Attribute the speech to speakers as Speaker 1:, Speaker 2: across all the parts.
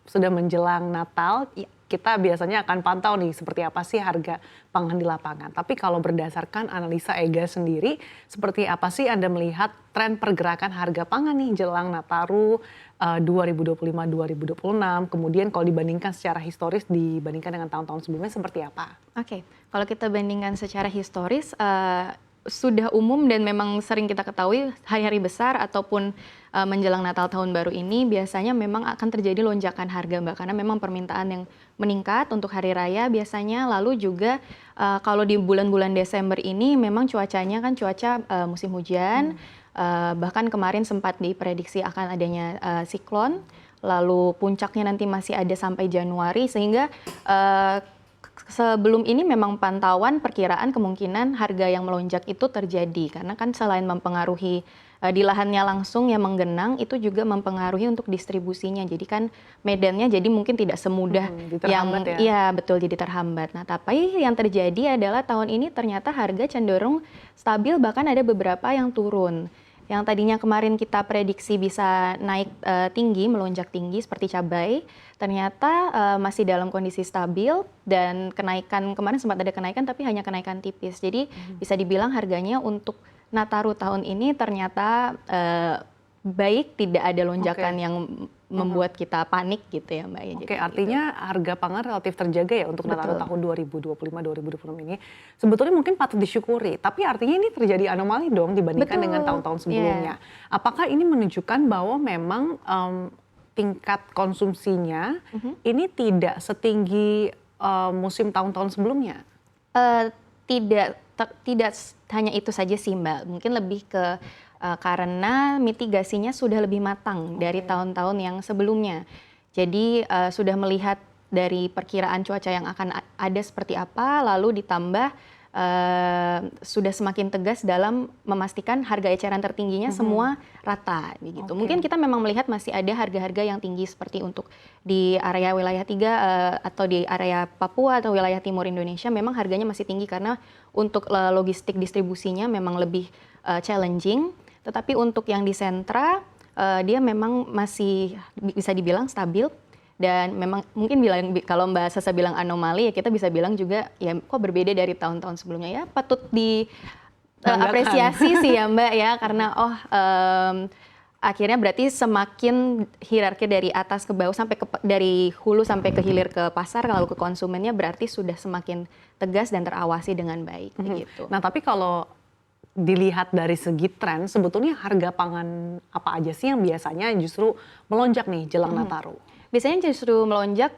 Speaker 1: sudah menjelang Natal, kita biasanya akan pantau nih seperti apa sih harga pangan di lapangan. Tapi kalau berdasarkan analisa Ega sendiri, seperti apa sih Anda melihat tren pergerakan harga pangan nih jelang Nataru 2025-2026, kemudian kalau dibandingkan secara historis dibandingkan dengan tahun-tahun sebelumnya seperti apa?
Speaker 2: Oke, kalau kita bandingkan secara historis, sudah umum dan memang sering kita ketahui hari-hari besar ataupun menjelang Natal tahun baru ini biasanya memang akan terjadi lonjakan harga, Mbak, karena memang permintaan yang meningkat untuk hari raya biasanya. Lalu juga kalau di bulan-bulan Desember ini memang cuacanya kan cuaca musim hujan, bahkan kemarin sempat diprediksi akan adanya siklon, lalu puncaknya nanti masih ada sampai Januari, sehingga sebelum ini memang pantauan perkiraan kemungkinan harga yang melonjak itu terjadi karena kan selain mempengaruhi di lahannya langsung yang menggenang, itu juga mempengaruhi untuk distribusinya. Jadi kan medannya jadi mungkin tidak semudah yang iya betul, jadi terhambat. Nah, tapi yang terjadi adalah tahun ini ternyata harga cenderung stabil, bahkan ada beberapa yang turun. Yang tadinya kemarin kita prediksi bisa naik tinggi, melonjak tinggi seperti cabai, ternyata masih dalam kondisi stabil dan kenaikan kemarin sempat ada kenaikan tapi hanya kenaikan tipis. Jadi bisa dibilang harganya untuk Nataru tahun ini ternyata baik, tidak ada lonjakan yang membuat kita panik gitu ya Mbak. Ya,
Speaker 1: Oke, artinya harga pangan relatif terjaga ya untuk Nataru tahun 2025-2026 ini. Sebetulnya mungkin patut disyukuri, tapi artinya ini terjadi anomali dong dibandingkan dengan tahun-tahun sebelumnya. Apakah ini menunjukkan bahwa memang tingkat konsumsinya ini tidak setinggi musim tahun-tahun sebelumnya?
Speaker 2: Tidak hanya itu saja sih Mbak, mungkin lebih ke karena mitigasinya sudah lebih matang dari tahun-tahun yang sebelumnya. Jadi sudah melihat dari perkiraan cuaca yang akan ada seperti apa, lalu ditambah sudah semakin tegas dalam memastikan harga eceran tertingginya semua rata begitu. Mungkin kita memang melihat masih ada harga-harga yang tinggi seperti untuk di area wilayah 3 atau di area Papua atau wilayah timur Indonesia memang harganya masih tinggi karena untuk logistik distribusinya memang lebih challenging. Tetapi untuk yang di sentra dia memang masih bisa dibilang stabil. Dan memang mungkin kalau Mbak Sasa bilang anomali, ya kita bisa bilang juga ya kok berbeda dari tahun-tahun sebelumnya, ya patut diapresiasi sih ya Mbak ya, karena akhirnya berarti semakin hierarki dari atas ke bawah sampai dari hulu sampai ke hilir ke pasar lalu ke konsumennya berarti sudah semakin tegas dan terawasi dengan baik gitu.
Speaker 1: Nah, tapi kalau dilihat dari segi tren, sebetulnya harga pangan apa aja sih yang biasanya justru melonjak nih jelang Nataru?
Speaker 2: Biasanya justru melonjak,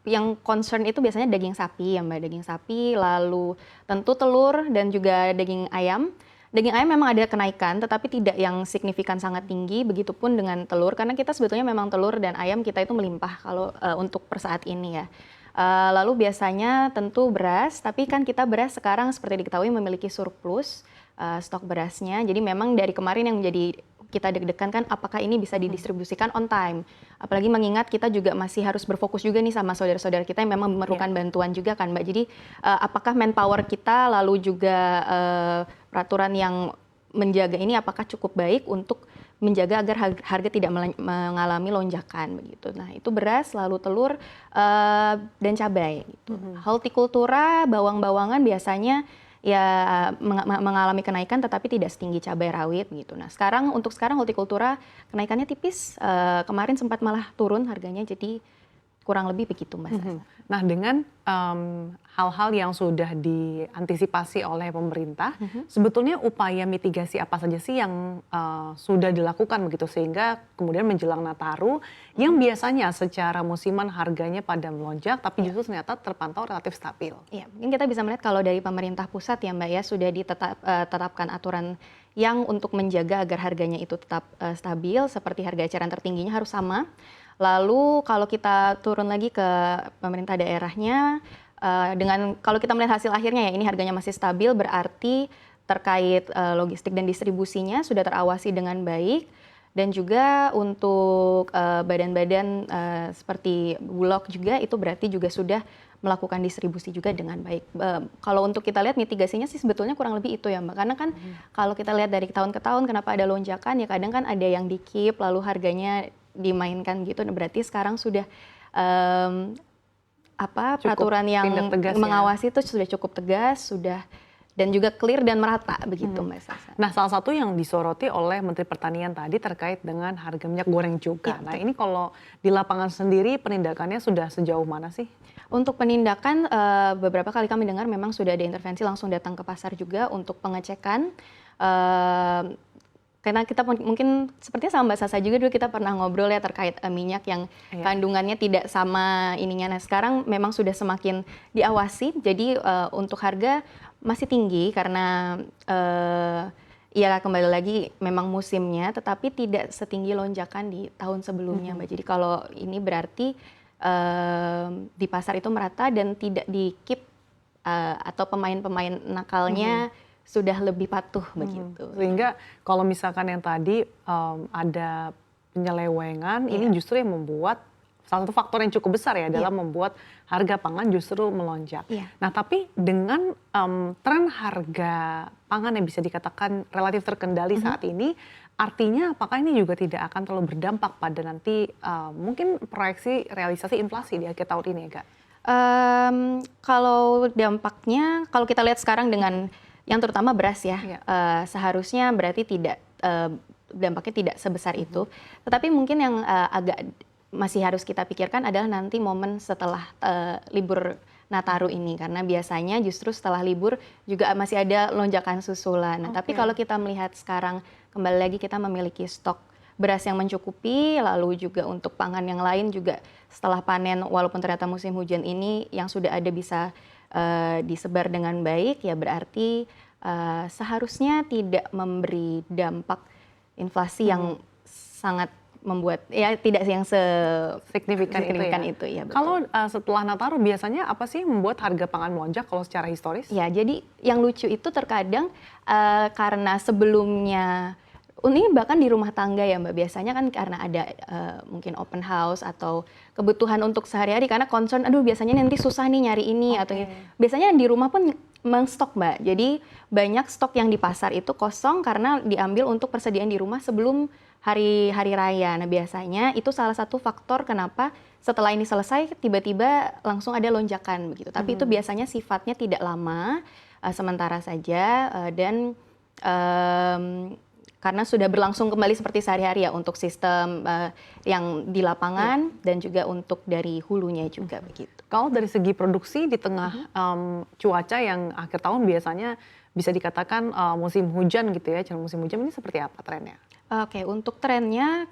Speaker 2: yang concern itu biasanya daging sapi ya Mbak, daging sapi, lalu tentu telur dan juga daging ayam. Daging ayam memang ada kenaikan, tetapi tidak yang signifikan sangat tinggi, begitupun dengan telur, karena kita sebetulnya memang telur dan ayam kita itu melimpah kalau untuk per saat ini ya. Lalu biasanya tentu beras, tapi kan kita beras sekarang seperti diketahui memiliki surplus stok berasnya, jadi memang dari kemarin yang menjadi kita deg-degan kan apakah ini bisa didistribusikan on time. Apalagi mengingat kita juga masih harus berfokus juga nih sama saudara-saudara kita yang memang memerlukan bantuan juga kan Mbak. Jadi apakah manpower kita lalu juga peraturan yang menjaga ini apakah cukup baik untuk menjaga agar harga tidak mengalami lonjakan begitu. Nah itu beras, lalu telur dan cabai gitu. Hortikultura, bawang-bawangan biasanya ya mengalami kenaikan tetapi tidak setinggi cabai rawit gitu. Nah sekarang hortikultura kenaikannya tipis, kemarin sempat malah turun harganya, jadi kurang lebih begitu Mbak Sasa.
Speaker 1: Nah dengan hal-hal yang sudah diantisipasi oleh pemerintah, sebetulnya upaya mitigasi apa saja sih yang sudah dilakukan begitu sehingga kemudian menjelang Nataru yang biasanya secara musiman harganya pada melonjak tapi justru ternyata terpantau relatif stabil.
Speaker 2: Iya, mungkin kita bisa melihat kalau dari pemerintah pusat ya Mbak ya sudah ditetapkan aturan yang untuk menjaga agar harganya itu tetap stabil, seperti harga eceran tertingginya harus sama. Lalu kalau kita turun lagi ke pemerintah daerahnya, dengan kalau kita melihat hasil akhirnya ya ini harganya masih stabil, berarti terkait logistik dan distribusinya sudah terawasi dengan baik. Dan juga untuk badan-badan seperti Bulog juga itu berarti juga sudah melakukan distribusi juga dengan baik. Kalau untuk kita lihat mitigasinya sih sebetulnya kurang lebih itu ya Mbak. Karena kan kalau kita lihat dari tahun ke tahun kenapa ada lonjakan ya kadang kan ada yang di-keep lalu harganya dimainkan gitu. Nah, berarti sekarang sudah
Speaker 1: Cukup
Speaker 2: peraturan yang
Speaker 1: tindak tegas ya.
Speaker 2: mengawasi itu sudah cukup tegas, sudah dan juga clear dan merata begitu Mbak Sasa.
Speaker 1: Nah, salah satu yang disoroti oleh Menteri Pertanian tadi terkait dengan harga minyak goreng juga.
Speaker 2: Iya,
Speaker 1: Nah, ini kalau di lapangan sendiri penindakannya sudah sejauh mana sih?
Speaker 2: Untuk penindakan, beberapa kali kami dengar memang sudah ada intervensi langsung datang ke pasar juga untuk pengecekan. Karena kita mungkin sepertinya sama Mbak Sasa juga dulu kita pernah ngobrol ya terkait minyak yang kandungannya tidak sama ininya. Nah, sekarang memang sudah semakin diawasi. Jadi untuk harga masih tinggi karena ya kembali lagi memang musimnya, tetapi tidak setinggi lonjakan di tahun sebelumnya, Mbak. Jadi kalau ini berarti di pasar itu merata dan tidak di-keep atau pemain-pemain nakalnya sudah lebih patuh begitu.
Speaker 1: Sehingga kalau misalkan yang tadi ada penyelewengan, ini justru yang membuat salah satu faktor yang cukup besar ya dalam membuat harga pangan justru melonjak. Nah, tapi dengan tren harga pangan yang bisa dikatakan relatif terkendali saat ini, artinya apakah ini juga tidak akan terlalu berdampak pada nanti mungkin proyeksi realisasi inflasi di akhir tahun ini ya, Kak?
Speaker 2: Kalau dampaknya, kalau kita lihat sekarang dengan yang terutama beras ya, seharusnya berarti tidak dampaknya tidak sebesar itu. Tetapi mungkin yang agak masih harus kita pikirkan adalah nanti momen setelah libur Nataru ini, karena biasanya justru setelah libur juga masih ada lonjakan susulan. Nah, tapi kalau kita melihat sekarang kembali lagi kita memiliki stok beras yang mencukupi, lalu juga untuk pangan yang lain juga setelah panen walaupun ternyata musim hujan ini yang sudah ada bisa disebar dengan baik, ya berarti seharusnya tidak memberi dampak inflasi yang sangat membuat ya tidak yang signifikan itu ya. Betul.
Speaker 1: Kalau setelah Nataru biasanya apa sih membuat harga pangan melonjak kalau secara historis?
Speaker 2: Ya, jadi yang lucu itu terkadang karena sebelumnya ini bahkan di rumah tangga ya Mbak, biasanya kan karena ada mungkin open house atau kebutuhan untuk sehari-hari karena concern, aduh biasanya nanti susah nih nyari ini atau biasanya di rumah pun mengstok Mbak. Jadi banyak stok yang di pasar itu kosong karena diambil untuk persediaan di rumah sebelum hari raya. Nah, biasanya itu salah satu faktor kenapa setelah ini selesai tiba-tiba langsung ada lonjakan begitu. Tapi itu biasanya sifatnya tidak lama, sementara saja dan karena sudah berlangsung kembali seperti sehari-hari ya untuk sistem yang di lapangan dan juga untuk dari hulunya juga begitu.
Speaker 1: Kalau dari segi produksi di tengah cuaca yang akhir tahun biasanya bisa dikatakan musim hujan gitu ya, musim hujan ini seperti apa trennya?
Speaker 2: Oke, untuk trennya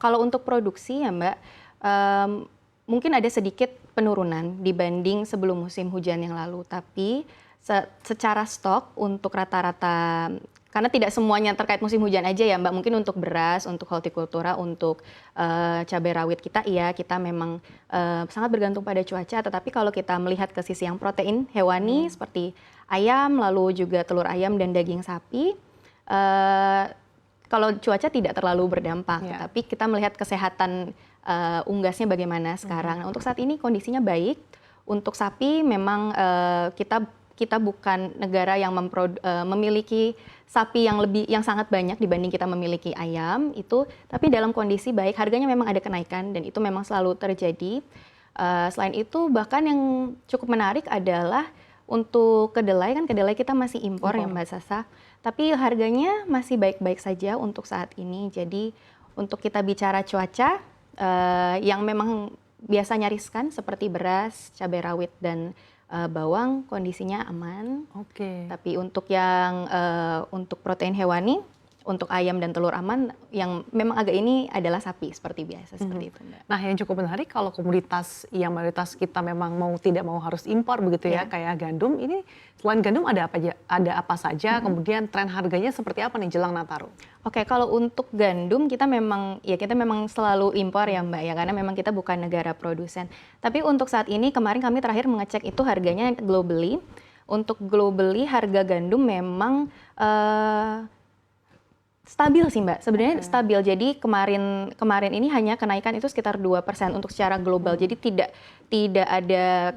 Speaker 2: kalau untuk produksi ya Mbak, mungkin ada sedikit penurunan dibanding sebelum musim hujan yang lalu, tapi secara stok untuk rata-rata karena tidak semuanya terkait musim hujan aja ya Mbak, mungkin untuk beras, untuk hortikultura, untuk cabai rawit kita kita memang sangat bergantung pada cuaca, tetapi kalau kita melihat ke sisi yang protein hewani seperti ayam, lalu juga telur ayam dan daging sapi, kalau cuaca tidak terlalu berdampak, tapi kita melihat kesehatan unggasnya bagaimana sekarang. Nah, untuk saat ini kondisinya baik, untuk sapi memang kita bukan negara yang memiliki sapi yang sangat banyak dibanding kita memiliki ayam itu, tapi dalam kondisi baik, harganya memang ada kenaikan dan itu memang selalu terjadi. Selain itu bahkan yang cukup menarik adalah untuk kedelai, kan kedelai kita masih impor ya Mbak Sasa, tapi harganya masih baik-baik saja untuk saat ini. Jadi untuk kita bicara cuaca yang memang biasanya riskan seperti beras, cabai rawit dan bawang kondisinya aman. Tapi untuk yang untuk protein hewani, untuk ayam dan telur aman, yang memang agak ini adalah sapi seperti biasa seperti itu Mbak.
Speaker 1: Nah, yang cukup menarik kalau komoditas yang mayoritas kita memang mau tidak mau harus impor begitu ya, kayak gandum. Ini selain gandum ada apa saja? Kemudian tren harganya seperti apa nih jelang Nataru?
Speaker 2: Oke, kalau untuk gandum kita memang selalu impor ya Mbak ya, karena memang kita bukan negara produsen. Tapi untuk saat ini kemarin kami terakhir mengecek itu harganya globally. Untuk globally harga gandum memang stabil sih Mbak, sebenarnya stabil. Jadi kemarin ini hanya kenaikan itu sekitar 2% untuk secara global. Jadi tidak ada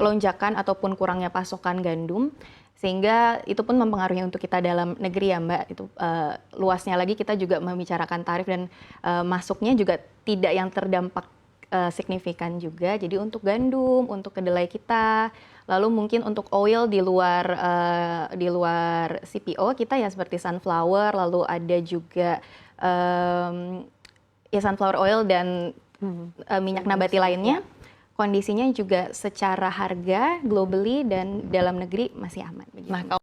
Speaker 2: lonjakan ataupun kurangnya pasokan gandum. Sehingga itu pun mempengaruhi untuk kita dalam negeri ya Mbak. Itu luasnya lagi kita juga membicarakan tarif dan masuknya juga tidak yang terdampak signifikan juga. Jadi untuk gandum, untuk kedelai kita, lalu mungkin untuk oil di luar CPO kita ya seperti sunflower, lalu ada juga ya sunflower oil dan minyak nabati lainnya. Kondisinya juga secara harga globally dan dalam negeri masih aman.
Speaker 1: Nah,